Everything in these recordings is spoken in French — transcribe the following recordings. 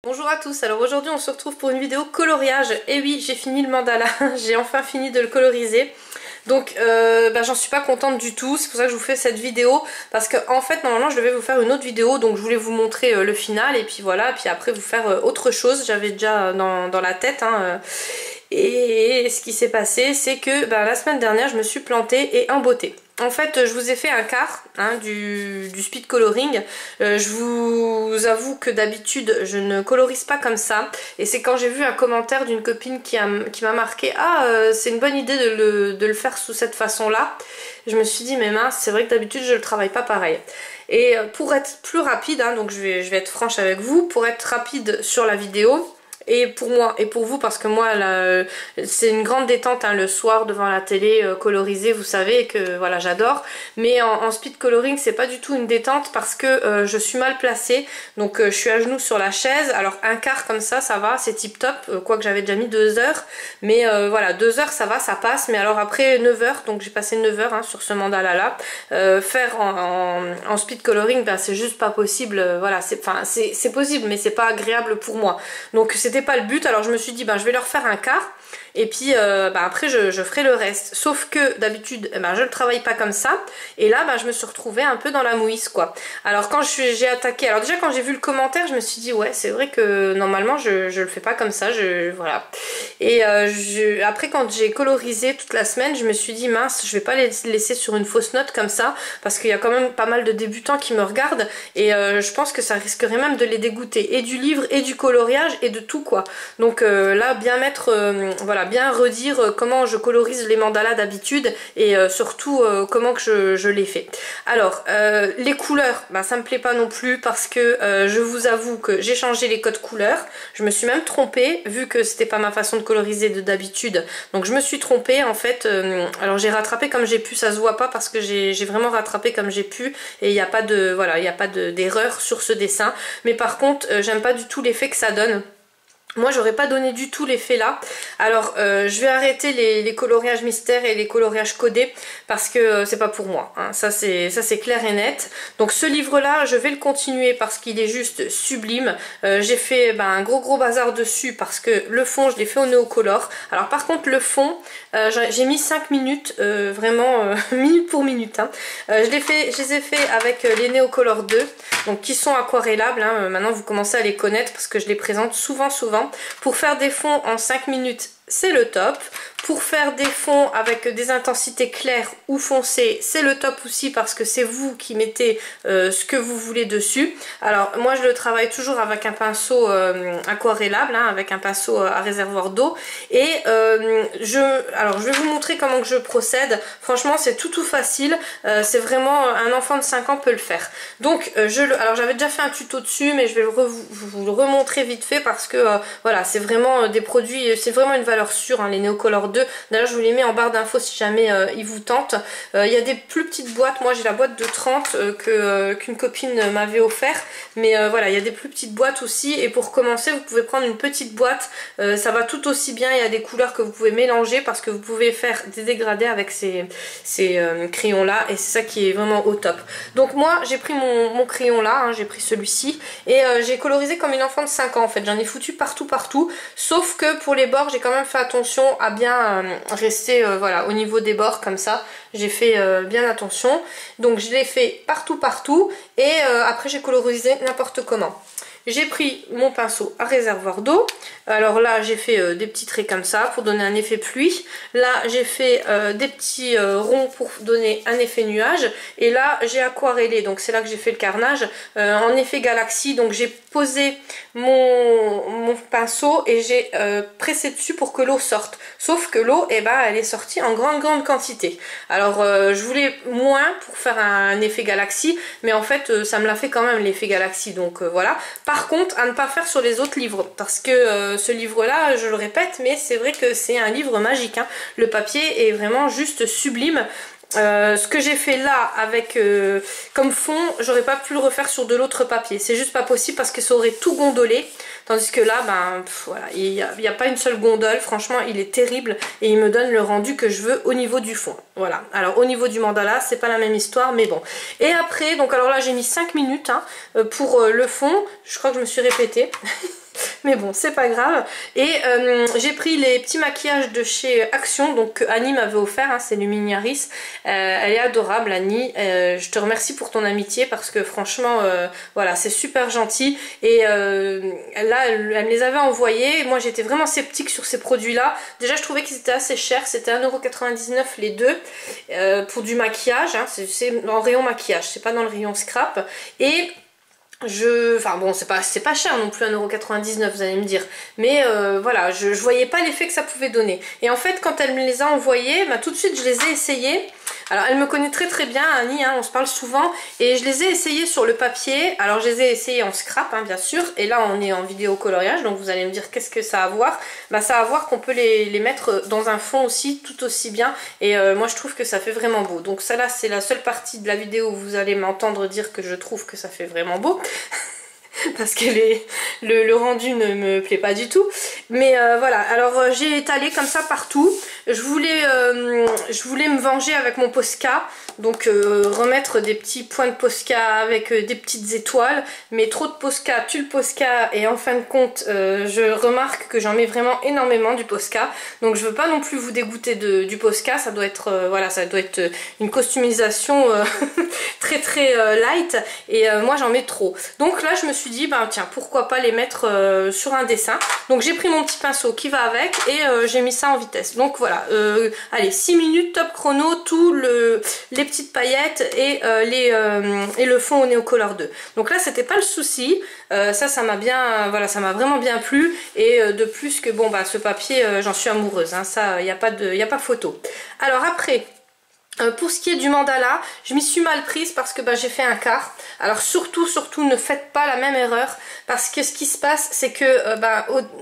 Bonjour à tous, alors aujourd'hui on se retrouve pour une vidéo coloriage. Et oui, j'ai fini le mandala, j'ai enfin fini de le coloriser. Donc j'en suis pas contente du tout, c'est pour ça que je vous fais cette vidéo. Parce que en fait normalement je devais vous faire une autre vidéo, donc je voulais vous montrer le final. Et puis voilà, puis après vous faire autre chose, j'avais déjà dans la tête. Et ce qui s'est passé, c'est que la semaine dernière je me suis plantée et embotée. En fait, je vous ai fait un quart du speed coloring. Je vous avoue que d'habitude, je ne colorise pas comme ça. Et c'est quand j'ai vu un commentaire d'une copine qui m'a marqué « Ah, c'est une bonne idée de le faire sous cette façon-là ». Je me suis dit « Mais mince, c'est vrai que d'habitude, je ne le travaille pas pareil ». Et pour être plus rapide, donc je vais être franche avec vous, pour être rapide sur la vidéo, et pour moi et pour vous, parce que moi c'est une grande détente le soir devant la télé colorisée, vous savez que voilà, j'adore. Mais en speed coloring c'est pas du tout une détente parce que je suis mal placée, donc je suis à genoux sur la chaise. Alors un quart comme ça va, c'est tip top, quoique j'avais déjà mis 2 heures, mais voilà, 2 heures ça va, ça passe. Mais alors après 9 heures, donc j'ai passé 9 heures sur ce mandala là, faire en speed coloring, c'est juste pas possible. Voilà, c'est possible mais c'est pas agréable pour moi, donc c'était pas le but. Alors je me suis dit je vais leur faire un quart et puis après je ferai le reste, sauf que d'habitude je le travaille pas comme ça. Et là je me suis retrouvée un peu dans la mouise quoi. Alors quand j'ai attaqué, alors déjà quand j'ai vu le commentaire je me suis dit ouais, c'est vrai que normalement je le fais pas comme ça, voilà. Et après quand j'ai colorisé toute la semaine, je me suis dit mince, je vais pas les laisser sur une fausse note comme ça, parce qu'il y a quand même pas mal de débutants qui me regardent. Et je pense que ça risquerait même de les dégoûter, et du livre et du coloriage et de tout quoi. Donc là bien mettre voilà, bien redire comment je colorise les mandalas d'habitude, et surtout comment que je les fais. Alors les couleurs, ça me plaît pas non plus, parce que je vous avoue que j'ai changé les codes couleurs. Je me suis même trompée, vu que c'était pas ma façon de coloriser d'habitude, donc je me suis trompée en fait. Alors j'ai rattrapé comme j'ai pu, ça se voit pas parce que j'ai vraiment rattrapé comme j'ai pu, et il n'y a pas de voilà, il n'y a pas d'erreur sur ce dessin. Mais par contre j'aime pas du tout l'effet que ça donne. Moi j'aurais pas donné du tout l'effet là. Alors je vais arrêter les coloriages mystères et les coloriages codés, parce que c'est pas pour moi, ça c'est clair et net. Donc ce livre là je vais le continuer parce qu'il est juste sublime. J'ai fait un gros bazar dessus, parce que le fond je l'ai fait au Neocolor. Alors par contre le fond j'ai mis 5 minutes, vraiment minute pour minute. Je les ai fait avec les Neocolor 2, donc qui sont aquarellables. Maintenant vous commencez à les connaître parce que je les présente souvent. Pour faire des fonds en 5 minutes, c'est le top. Pour faire des fonds avec des intensités claires ou foncées, c'est le top aussi, parce que c'est vous qui mettez ce que vous voulez dessus. Alors moi je le travaille toujours avec un pinceau aquarellable, avec un pinceau à réservoir d'eau. Et alors je vais vous montrer comment que je procède. Franchement c'est tout facile, c'est vraiment un enfant de 5 ans peut le faire. Donc alors j'avais déjà fait un tuto dessus, mais je vais vous le remontrer vite fait, parce que voilà, c'est vraiment des produits, c'est vraiment une valeur sûre, les Neocolor 2. D'ailleurs je vous les mets en barre d'infos si jamais ils vous tentent. Il y a des plus petites boîtes, moi j'ai la boîte de 30 qu'une copine m'avait offert, mais voilà, il y a des plus petites boîtes aussi. Et pour commencer vous pouvez prendre une petite boîte, ça va tout aussi bien. Il y a des couleurs que vous pouvez mélanger, parce que vous pouvez faire des dégradés avec ces crayons là, et c'est ça qui est vraiment au top. Donc moi j'ai pris mon crayon là, j'ai pris celui-ci, et j'ai colorisé comme une enfant de 5 ans en fait. J'en ai foutu partout, sauf que pour les bords j'ai quand même fait attention à bien rester voilà, au niveau des bords comme ça. J'ai fait bien attention, donc je l'ai fait partout, et après j'ai colorisé n'importe comment. J'ai pris mon pinceau à réservoir d'eau. Alors là j'ai fait des petits traits comme ça pour donner un effet pluie. Là j'ai fait des petits ronds pour donner un effet nuage. Et là j'ai aquarellé, donc c'est là que j'ai fait le carnage en effet galaxie. Donc j'ai posé mon pinceau et j'ai pressé dessus pour que l'eau sorte. Sauf que l'eau elle est sortie en grande quantité. Alors je voulais moins pour faire un effet galaxie, mais en fait ça me l'a fait quand même l'effet galaxie. Donc voilà. Par contre à ne pas faire sur les autres livres, parce que ce livre là, je le répète, mais c'est vrai que c'est un livre magique. Le papier est vraiment juste sublime. Ce que j'ai fait là avec comme fond, j'aurais pas pu le refaire sur de l'autre papier, c'est juste pas possible, parce que ça aurait tout gondolé. Tandis que là voilà, il n'y a pas une seule gondole. Franchement il est terrible, et il me donne le rendu que je veux au niveau du fond. Voilà, alors au niveau du mandala c'est pas la même histoire, mais bon. Et après, donc alors là j'ai mis 5 minutes pour le fond. Je crois que je me suis répétée mais bon c'est pas grave. Et j'ai pris les petits maquillages de chez Action, donc que Annie m'avait offert, hein, c'est Luminiaris. Elle est adorable Annie, je te remercie pour ton amitié parce que franchement voilà c'est super gentil. Et là elle me les avait envoyés, moi j'étais vraiment sceptique sur ces produits là. Déjà je trouvais qu'ils étaient assez chers, c'était 1,99€ les deux pour du maquillage, hein. C'est dans le rayon maquillage, c'est pas dans le rayon scrap. Et enfin bon c'est pas cher non plus 1,99€, vous allez me dire, mais voilà je voyais pas l'effet que ça pouvait donner. Et en fait quand elle me les a envoyés, bah, tout de suite je les ai essayés. Alors elle me connaît très bien Annie, hein, on se parle souvent, et je les ai essayés sur le papier. Alors je les ai essayés en scrap hein, bien sûr, et là on est en vidéo coloriage, donc vous allez me dire qu'est-ce que ça a à voir. Bah ça a à voir qu'on peut les mettre dans un fond aussi tout aussi bien, et moi je trouve que ça fait vraiment beau. Donc ça là c'est la seule partie de la vidéo où vous allez m'entendre dire que je trouve que ça fait vraiment beau. Parce que le rendu ne me plaît pas du tout. Mais voilà, alors j'ai étalé comme ça partout. Je voulais me venger avec mon Posca. Donc remettre des petits points de Posca avec des petites étoiles. Mais trop de Posca tue le Posca. Et en fin de compte, je remarque que j'en mets vraiment énormément du Posca. Donc je veux pas non plus vous dégoûter du Posca. Ça doit être, voilà, ça doit être une customisation très light. Et moi j'en mets trop. Donc là je me suis dit, bah tiens, pourquoi pas les mettre sur un dessin. Donc j'ai pris mon petit pinceau qui va avec et j'ai mis ça en vitesse. Donc voilà, allez, 6 minutes top chrono, tout les petites paillettes et le fond au Neocolor 2. Donc là c'était pas le souci, ça m'a bien, voilà, ça m'a vraiment bien plu. Et de plus que bon bah ce papier j'en suis amoureuse, hein, ça y a pas photo. Alors après, pour ce qui est du mandala, je m'y suis mal prise parce que bah, j'ai fait un quart. Alors surtout ne faites pas la même erreur, parce que ce qui se passe c'est que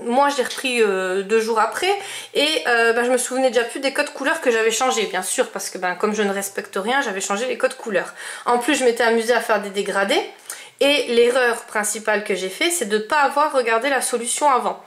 moi je l'ai repris 2 jours après et je me souvenais déjà plus des codes couleurs que j'avais changé, bien sûr, parce que comme je ne respecte rien, j'avais changé les codes couleurs. En plus je m'étais amusée à faire des dégradés. Et l'erreur principale que j'ai fait, c'est de ne pas avoir regardé la solution avant.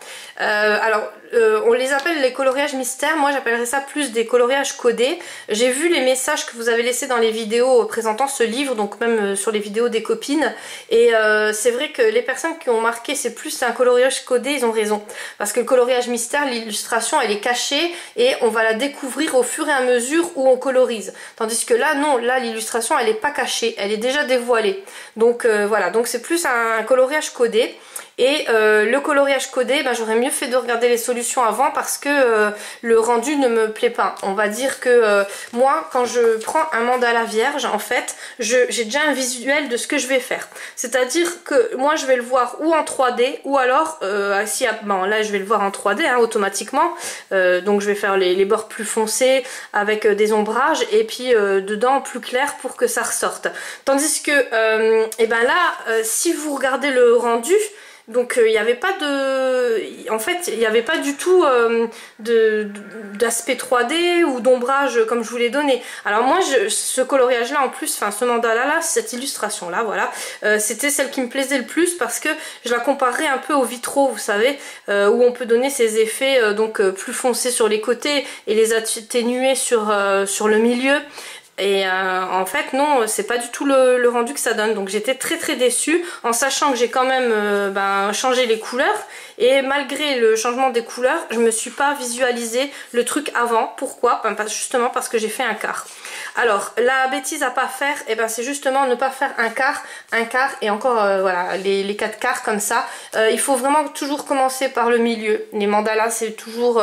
On les appelle les coloriages mystères, moi j'appellerais ça plus des coloriages codés. J'ai vu les messages que vous avez laissés dans les vidéos présentant ce livre, donc même sur les vidéos des copines. Et c'est vrai que les personnes qui ont marqué c'est plus un coloriage codé, ils ont raison. Parce que le coloriage mystère, l'illustration elle est cachée et on va la découvrir au fur et à mesure où on colorise. Tandis que là non, là l'illustration elle n'est pas cachée, elle est déjà dévoilée. Donc voilà, donc c'est plus un coloriage codé. Et le coloriage codé, j'aurais mieux fait de regarder les solutions avant parce que le rendu ne me plaît pas. On va dire que moi, quand je prends un mandala vierge, en fait, j'ai déjà un visuel de ce que je vais faire. C'est-à-dire que moi, je vais le voir ou en 3D ou alors, là, je vais le voir en 3D hein, automatiquement. Donc, je vais faire les bords plus foncés avec des ombrages et puis dedans plus clair pour que ça ressorte. Tandis que, si vous regardez le rendu, donc il n'y avait pas de... En fait, il n'y avait pas du tout d'aspect 3D ou d'ombrage comme je vous l'ai donné. Alors moi, ce coloriage là en plus, enfin ce mandala là, cette illustration là, voilà, c'était celle qui me plaisait le plus parce que je la comparais un peu au vitraux, vous savez, où on peut donner ces effets plus foncés sur les côtés et les atténuer sur le milieu. Et en fait non, c'est pas du tout le rendu que ça donne. Donc j'étais très déçue en sachant que j'ai quand même changé les couleurs. Et malgré le changement des couleurs, je me suis pas visualisé le truc avant. Pourquoi? Justement parce que j'ai fait un quart. Alors la bêtise à pas faire, c'est justement ne pas faire un quart et encore voilà les 4 quarts comme ça. Il faut vraiment toujours commencer par le milieu. Les mandalas c'est toujours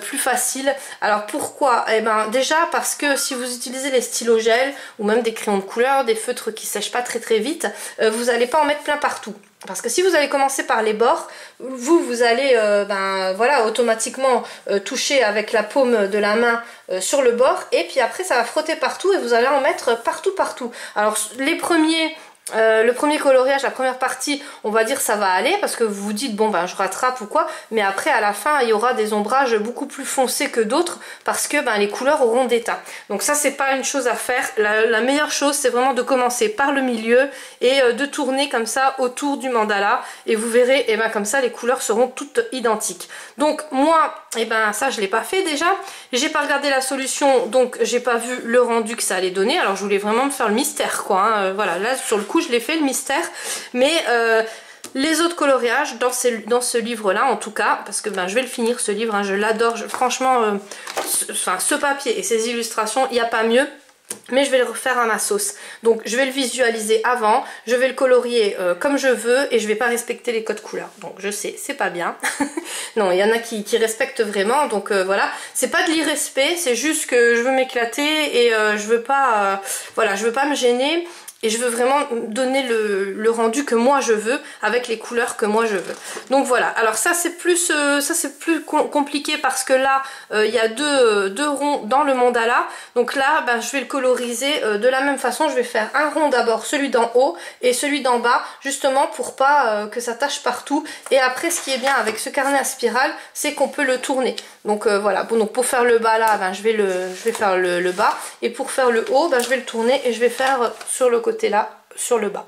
plus facile. Alors pourquoi? Déjà parce que si vous utilisez les stylos gel ou même des crayons de couleur, des feutres qui sèchent pas très vite, vous n'allez pas en mettre plein partout. Parce que si vous allez commencer par les bords, vous allez voilà, automatiquement toucher avec la paume de la main sur le bord et puis après ça va frotter partout et vous allez en mettre partout. Alors le premier coloriage, la première partie, on va dire ça va aller parce que vous vous dites bon je rattrape ou quoi, mais après à la fin il y aura des ombrages beaucoup plus foncés que d'autres parce que les couleurs auront d'état. Donc ça c'est pas une chose à faire. La meilleure chose c'est vraiment de commencer par le milieu et de tourner comme ça autour du mandala et vous verrez comme ça les couleurs seront toutes identiques. Donc moi ça je l'ai pas fait déjà, j'ai pas regardé la solution donc j'ai pas vu le rendu que ça allait donner. Alors je voulais vraiment me faire le mystère quoi hein. Voilà, là sur le coup je l'ai fait le mystère, mais Les autres coloriages dans ce livre-là, en tout cas, parce que je vais le finir ce livre, hein, je l'adore, franchement, ce papier et ces illustrations, il n'y a pas mieux. Mais je vais le refaire à ma sauce. Donc je vais le visualiser avant, je vais le colorier comme je veux et je vais pas respecter les codes couleurs. Donc je sais, c'est pas bien. Non, il y en a qui respectent vraiment, donc voilà. C'est pas de l'irrespect, c'est juste que je veux m'éclater et je veux pas, voilà, je veux pas me gêner. Et je veux vraiment donner le rendu que moi je veux, avec les couleurs que moi je veux. Donc voilà, alors ça c'est plus compliqué parce que là, il y a deux ronds dans le mandala. Donc là, je vais le coloriser de la même façon. Je vais faire un rond d'abord, celui d'en haut, et celui d'en bas, justement pour pas que ça tache partout. Et après, ce qui est bien avec ce carnet à spirale, c'est qu'on peut le tourner. Donc voilà, bon, donc pour faire le bas là, je vais faire le bas. Et pour faire le haut, je vais le tourner et je vais faire sur le côté là, sur le bas.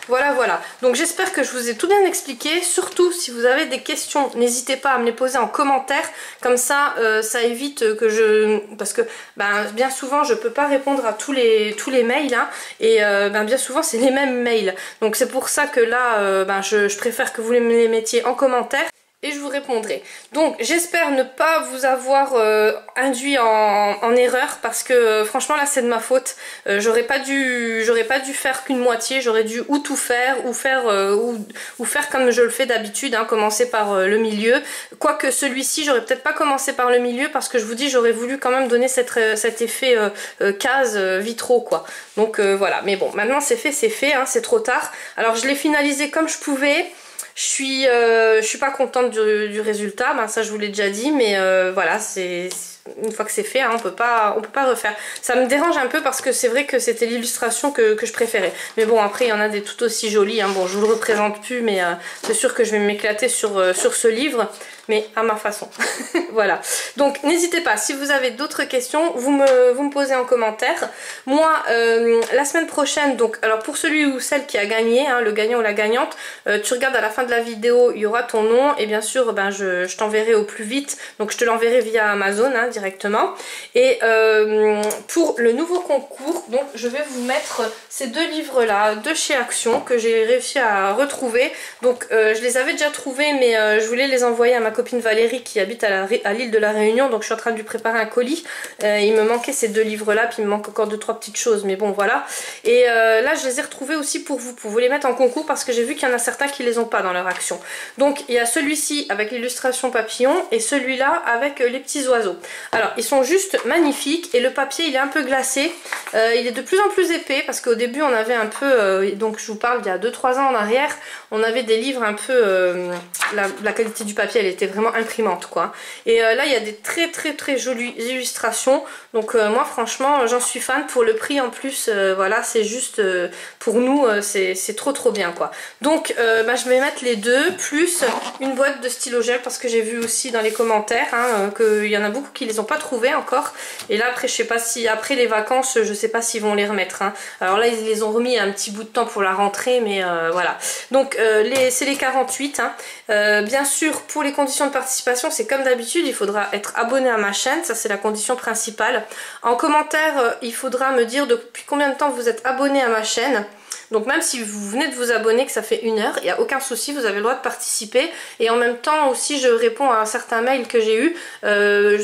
Voilà, voilà. Donc j'espère que je vous ai tout bien expliqué. Surtout si vous avez des questions, n'hésitez pas à me les poser en commentaire. Comme ça, ça évite que je... Parce que bien souvent, je peux pas répondre à tous les mails. Hein, et bien souvent, c'est les mêmes mails. Donc c'est pour ça que là, je préfère que vous me les mettiez en commentaire. Et je vous répondrai. Donc j'espère ne pas vous avoir induit en erreur parce que franchement là c'est de ma faute. J'aurais pas dû faire qu'une moitié, j'aurais dû ou tout faire ou faire comme je le fais d'habitude, hein, commencer par le milieu. Quoique celui-ci j'aurais peut-être pas commencé par le milieu parce que je vous dis j'aurais voulu quand même donner cet effet case vitraux quoi. Donc voilà, mais bon maintenant c'est fait, hein, c'est trop tard. Alors je l'ai finalisé comme je pouvais. Je suis pas contente du résultat, ça je vous l'ai déjà dit, mais voilà, c'est une fois que c'est fait, hein, on peut pas refaire. Ça me dérange un peu parce que c'est vrai que c'était l'illustration que je préférais. Mais bon, après il y en a des tout aussi jolies, hein. Bon, je vous le représente plus, mais c'est sûr que je vais m'éclater sur ce livre, mais à ma façon. Voilà. Donc n'hésitez pas, si vous avez d'autres questions, vous me posez en commentaire. Moi, la semaine prochaine, donc alors pour celui ou celle qui a gagné, hein, le gagnant ou la gagnante, tu regardes à la fin de la vidéo, il y aura ton nom et bien sûr je t'enverrai au plus vite. Donc je te l'enverrai via Amazon, hein, directement. Et pour le nouveau concours, donc je vais vous mettre ces deux livres là de chez Action que j'ai réussi à retrouver. Donc je les avais déjà trouvés, mais je voulais les envoyer à ma copine Valérie qui habite à l'île de la Réunion, donc je suis en train de lui préparer un colis. Il me manquait ces deux livres là, puis il me manque encore 2-3 petites choses, mais bon voilà. Et là je les ai retrouvés aussi pour vous les mettre en concours parce que j'ai vu qu'il y en a certains qui les ont pas dans leur Action. Donc il y a celui-ci avec l'illustration papillon et celui-là avec les petits oiseaux. Alors ils sont juste magnifiques et le papier il est un peu glacé, il est de plus en plus épais parce qu'au début on avait un peu, donc je vous parle il y a 2-3 ans en arrière, on avait des livres un peu, la qualité du papier elle était vraiment imprimante quoi. Et là il y a des très jolies illustrations, donc moi franchement j'en suis fan. Pour le prix en plus, voilà, c'est juste pour nous c'est trop bien quoi. Donc je vais mettre les deux plus une boîte de stylo gel parce que j'ai vu aussi dans les commentaires hein, qu'il y en a beaucoup qui les ont pas trouvés encore. Et là après je sais pas si après les vacances je sais pas s'ils vont les remettre hein. Alors là ils les ont remis un petit bout de temps pour la rentrée, mais voilà. Donc c'est les 48 hein. Bien sûr pour les conditions de participation c'est comme d'habitude, il faudra être abonné à ma chaîne, ça c'est la condition principale. En commentaire il faudra me dire depuis combien de temps vous êtes abonné à ma chaîne. Donc même si vous venez de vous abonner, que ça fait 1 heure, il n'y a aucun souci, vous avez le droit de participer. Et en même temps aussi je réponds à certains mails que j'ai eu,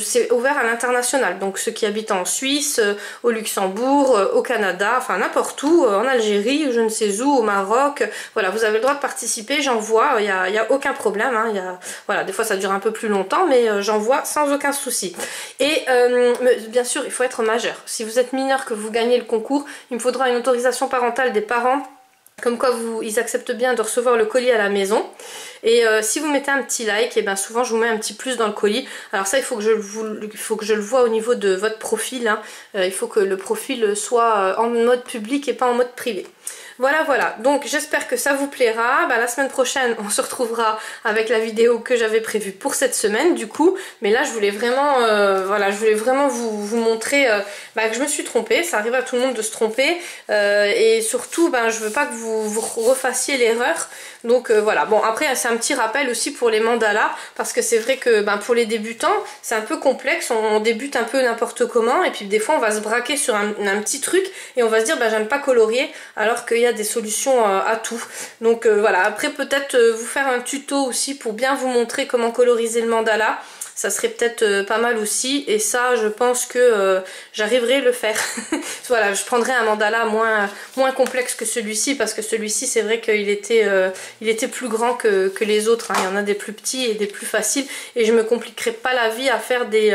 c'est ouvert à l'international. Donc ceux qui habitent en Suisse, au Luxembourg, au Canada, enfin n'importe où, en Algérie, je ne sais où, au Maroc. Voilà, vous avez le droit de participer, j'envoie, il n'y a aucun problème. Hein, voilà, des fois ça dure un peu plus longtemps, mais j'envoie sans aucun souci. Et bien sûr, il faut être majeur. Si vous êtes mineur que vous gagnez le concours, il me faudra une autorisation parentale des parents. Comme quoi ils acceptent bien de recevoir le colis à la maison. Et si vous mettez un petit like, et bien souvent je vous mets un petit plus dans le colis. Alors ça il faut que je le vois au niveau de votre profil. Hein. Il faut que le profil soit en mode public et pas en mode privé. Voilà, donc j'espère que ça vous plaira. La semaine prochaine on se retrouvera avec la vidéo que j'avais prévue pour cette semaine du coup. Mais là je voulais vraiment, vous montrer que je me suis trompée. Ça arrive à tout le monde de se tromper. Et surtout je veux pas que vous refassiez l'erreur. Donc voilà, bon après c'est un petit rappel aussi pour les mandalas. Parce que c'est vrai que pour les débutants c'est un peu complexe. On débute un peu n'importe comment. Et puis des fois on va se braquer sur un petit truc. Et on va se dire j'aime pas colorier. Alors qu'il y y a des solutions à tout. Donc voilà, après peut-être vous faire un tuto aussi pour bien vous montrer comment coloriser le mandala. Ça serait peut-être pas mal aussi, et ça je pense que j'arriverai à le faire. Voilà, je prendrai un mandala moins complexe que celui-ci, parce que celui-ci c'est vrai qu'il était, il était plus grand que les autres, hein. Il y en a des plus petits et des plus faciles, et je me compliquerai pas la vie à faire des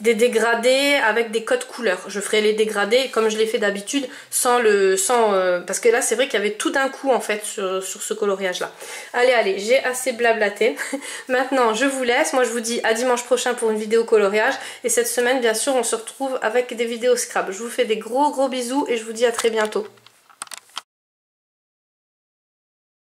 dégradés avec des codes couleurs. Je ferai les dégradés comme je l'ai fait d'habitude, parce que là c'est vrai qu'il y avait tout d'un coup en fait sur ce coloriage là. Allez, j'ai assez blablaté. Maintenant je vous laisse, moi je vous dis à dimanche prochain pour une vidéo coloriage, et cette semaine bien sûr on se retrouve avec des vidéos scrap. Je vous fais des gros bisous et je vous dis à très bientôt.